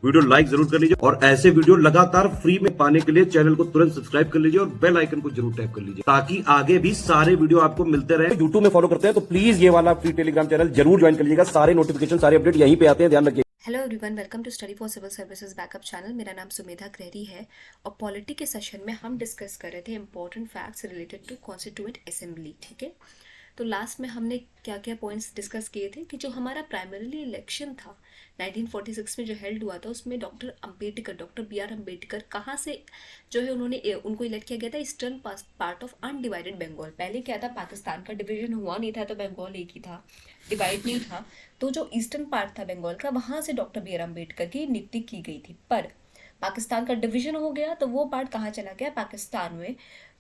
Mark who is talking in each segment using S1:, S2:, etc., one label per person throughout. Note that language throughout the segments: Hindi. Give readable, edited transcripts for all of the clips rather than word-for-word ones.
S1: वीडियो लाइक जरूर कर लीजिए और ऐसे वीडियो लगातार फ्री में पाने के लिए चैनल को तुरंत सब्सक्राइब कर लीजिए और बेल आइकन को जरूर टैप कर लीजिए ताकि आगे भी सारे वीडियो आपको मिलते रहे। यूट्यूब में फॉलो करते हैं तो प्लीज ये वाला फ्री टेलीग्राम चैनल जरूर ज्वाइन कर लीजिएगा। सारे नोटिफिकेशन सारे अपडेट यहीं पे आते हैं, ध्यान रखिए।
S2: Hello everyone, welcome to study for civil services backup channel. मेरा नाम सुमेधा क्रेरी है और पॉलिटी के सेशन में हम डिस्कस कर रहे थे important facts related to constituent assembly. ठीक है, तो लास्ट में हमने क्या क्या पॉइंट्स डिस्कस किए थे कि जो हमारा प्राइमरीली इलेक्शन था 1946 में जो हेल्ड हुआ था उसमें डॉक्टर बी आर अम्बेडकर कहाँ से जो है उनको इलेक्ट किया गया था, eastern part of undivided Bengal. पहले क्या था, पाकिस्तान का डिवीजन हुआ नहीं था तो बंगाल एक ही था, डिवाइड नहीं था। तो जो ईस्टर्न पार्ट था बंगाल का, वहाँ से डॉक्टर बी आर अम्बेडकर की नियुक्ति की गई थी। पर पाकिस्तान का डिवीजन हो गया तो वो पार्ट कहाँ चला गया, पाकिस्तान में।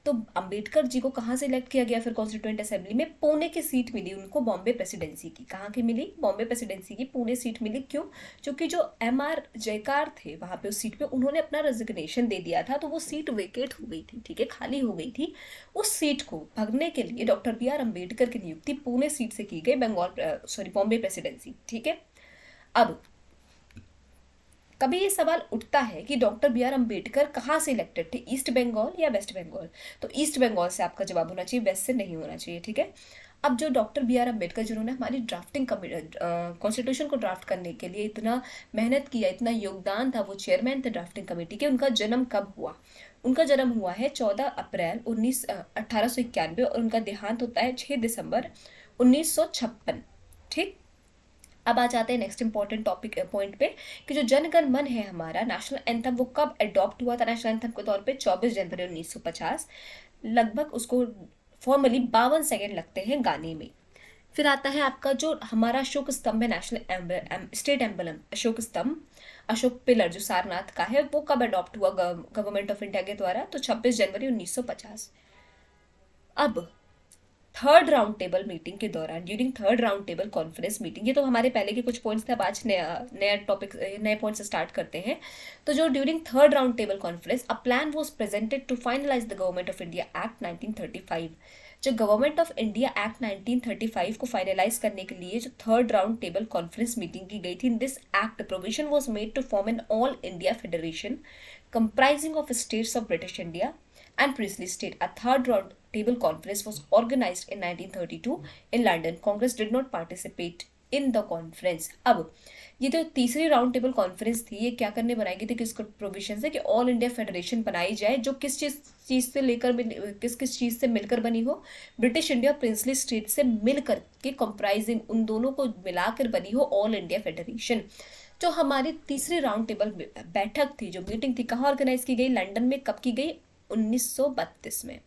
S2: तो अंबेडकर जी को कहाँ से इलेक्ट किया गया फिर कॉन्स्टिट्यूएंट असेंबली में? पुणे की सीट मिली उनको, बॉम्बे प्रेसिडेंसी की। कहाँ की मिली? बॉम्बे प्रेसिडेंसी की पुणे सीट मिली। क्यों? क्योंकि जो एम.आर. जयकार थे वहाँ पे उस सीट पे, उन्होंने अपना रेजिग्नेशन दे दिया था, तो वो सीट वेकेट हो गई थी। ठीक है, खाली हो गई थी। उस सीट को भरने के लिए डॉक्टर बी आर अम्बेडकर की नियुक्ति पुणे सीट से की गई, बॉम्बे प्रेसिडेंसी। ठीक है, अब कभी ये सवाल उठता है कि डॉक्टर बी आर अम्बेडकर कहाँ से इलेक्टेड थे, ईस्ट बंगाल या वेस्ट बंगाल? तो ईस्ट बंगाल से आपका जवाब होना चाहिए, वेस्ट से नहीं होना चाहिए। ठीक है, अब जो डॉक्टर बी आर अम्बेडकर जिन्होंने हमारी ड्राफ्टिंग कॉन्स्टिट्यूशन को ड्राफ्ट करने के लिए इतना मेहनत किया, इतना योगदान था, वो चेयरमैन थे ड्राफ्टिंग कमेटी के। उनका जन्म कब हुआ? उनका जन्म हुआ है 14 अप्रैल 1891 और उनका देहांत होता है 6 दिसंबर 1956। ठीक, अब आ जाते हैं नेक्स्ट इंपॉर्टेंट टॉपिक पॉइंट पे कि जो जनगण मन है हमारा नेशनल एंथम, वो कब अडॉप्ट हुआ था नेशनल एंथम के तौर पे? 24 जनवरी 1950। लगभग उसको फॉर्मली 52 सेकेंड लगते हैं गाने में। फिर आता है आपका जो हमारा अशोक स्तंभ है, नेशनल स्टेट एम्बलम अशोक स्तंभ, अशोक पिलर जो सारनाथ का है, वो कब अडॉप्ट हुआ गवर्नमेंट ऑफ इंडिया के द्वारा? तो 26 जनवरी 1950। अब थर्ड राउंड टेबल मीटिंग के दौरान, during third round table conference meeting, ये तो हमारे पहले के कुछ पॉइंट्स थे, अब आज नया टॉपिक, नए पॉइंट से स्टार्ट करते हैं। तो जो during third round table conference, a plan was presented to finalise the government of India act 1935। जो गवर्नमेंट ऑफ इंडिया एक्ट 1935 को फाइनलाइज करने के लिए जो third round table conference meeting की गई थी, in this act provision was made to form an all India federation comprising of states of British India and princely state. A third round table conference was organized in 1932 in London. Congress did not participate in the conference. अब ये जो तीसरी राउंड टेबल कॉन्फ्रेंस थी, ये क्या करने बनाई गई थी, किसको प्रोविजन से कि ऑल इंडिया फेडरेशन बनाई जाए, जो किस चीज़ से लेकर किस चीज़ से मिलकर बनी हो? ब्रिटिश इंडिया प्रिंसली स्टेट से मिलकर के कंप्राइजिंग, उन दोनों को मिलाकर बनी हो ऑल इंडिया फेडरेशन। जो हमारी तीसरी राउंड टेबल बैठक थी, जो मीटिंग थी, कहाँ ऑर्गेनाइज की गई? लंदन में। कब की गई? 1932 में।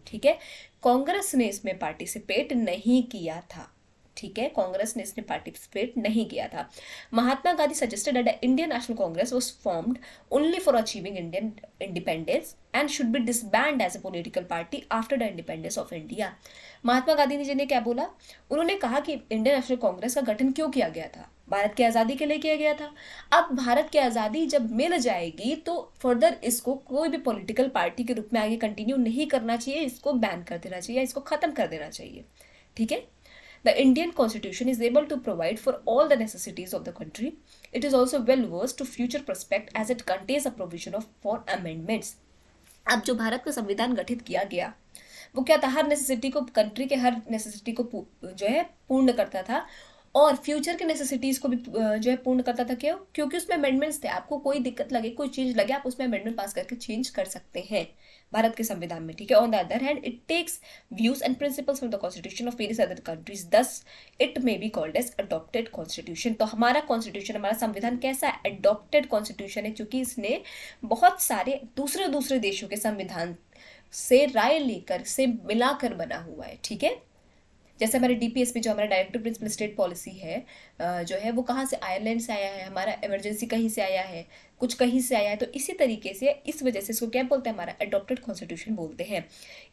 S2: ठीक है, कांग्रेस ने इसमें पार्टिसिपेट नहीं किया था। ठीक है, कांग्रेस ने इसमें पार्टिसिपेट नहीं किया था। Mahatma Gandhi suggested that Indian National Congress was formed only for achieving Indian independence and should be disband as a political party after the independence of India. Mahatma Gandhi ji ने क्या बोला? उन्होंने कहा कि इंडियन नेशनल कांग्रेस का गठन क्यों किया गया था? भारत की आज़ादी के लिए किया गया था। अब भारत की आज़ादी जब मिल जाएगी तो फर्दर इसको कोई भी पॉलिटिकल पार्टी के रूप में आगे कंटिन्यू नहीं करना चाहिए, इसको बैन कर देना चाहिए, इसको ख़त्म कर देना चाहिए। ठीक है, The Indian Constitution is able to provide for all the necessities of the country. It is also well versed to future prospect as it contains a provision for amendments. अब जो भारत का संविधान गठित किया गया वो क्या था? हर नेसेसिटी को, कंट्री के हर नेसेसिटी को जो है पूर्ण करता था और फ्यूचर के नेसेसिटीज़ को भी जो है पूर्ण करता था। क्यों? क्योंकि उसमें अमेंडमेंट्स थे। आपको कोई दिक्कत लगे, कोई चीज़ लगे, आप उसमें अमेंडमेंट पास करके चेंज कर सकते हैं भारत के संविधान में। ठीक है, on the other hand it takes views and principles from the constitution of various other countries, thus it may be called as adopted constitution. तो हमारा कॉन्स्टिट्यूशन, हमारा संविधान कैसा है? अडॉप्टेड कॉन्स्टिट्यूशन है, क्योंकि इसने बहुत सारे दूसरे देशों के संविधान से राय लेकर, से मिलाकर बना हुआ है। ठीक है, जैसे हमारे डीपीएस में जो हमारा डायरेक्टिव प्रिंसिपल स्टेट पॉलिसी है जो है वो कहाँ से? आयरलैंड से आया है, हमारा इमरजेंसी कहीं से आया है, कुछ कहीं से आया है। तो इसी तरीके से, इस वजह से इसको क्या बोलते हैं? हमारा अडॉप्टेड कॉन्स्टिट्यूशन बोलते हैं।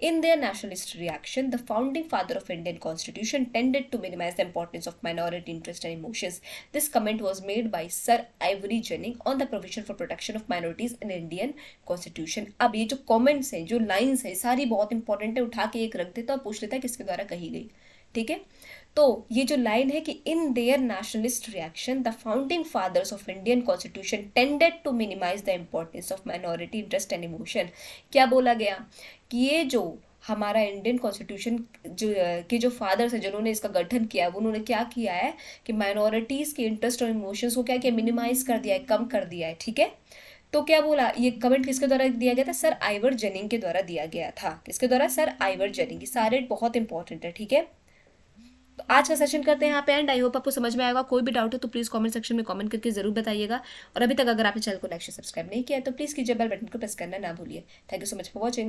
S2: In their nationalist reaction the founding father of Indian constitution tended to minimise the importance of minority interest and emotions. This comment was made by sir Ivor Jennings on the provision for protection of minorities in Indian constitution. अब ये जो कॉमेंट्स हैं, जो लाइन्स हैं, सारी बहुत इंपॉर्टेंट है, उठा के एक रख देता और पूछ लेता है किसके द्वारा कही गई। ठीक है, तो ये जो लाइन है कि in their nationalist reaction the founding fathers of Indian constitution tended to minimise the importance of minority interest and emotion. क्या बोला गया कि ये जो हमारा इंडियन कॉन्स्टिट्यूशन के जो फादर्स हैं जिन्होंने इसका गठन किया, उन्होंने क्या किया है कि माइनॉरिटीज़ के इंटरेस्ट और इमोशंस को क्या किया, मिनिमाइज कर दिया है, कम कर दिया है। ठीक है, तो क्या बोला, ये कमेंट किसके द्वारा दिया गया था? सर आइवर जेनिंग के द्वारा दिया गया था। किसके द्वारा? Sir Ivoire ginning. ये सारे बहुत इंपॉर्टेंट है। ठीक है, तो आज का सेशन करते हैं यहाँ पे एंड। आई होप आपको समझ में आएगा। कोई भी डाउट हो तो प्लीज़ कमेंट सेक्शन में कमेंट करके जरूर बताइएगा। और अभी तक अगर आपने चैनल को लाइक सब्सक्राइब नहीं किया तो प्लीज़ कीजिए, बेल बटन को प्रेस करना ना भूलिए। Thank you so much for watching.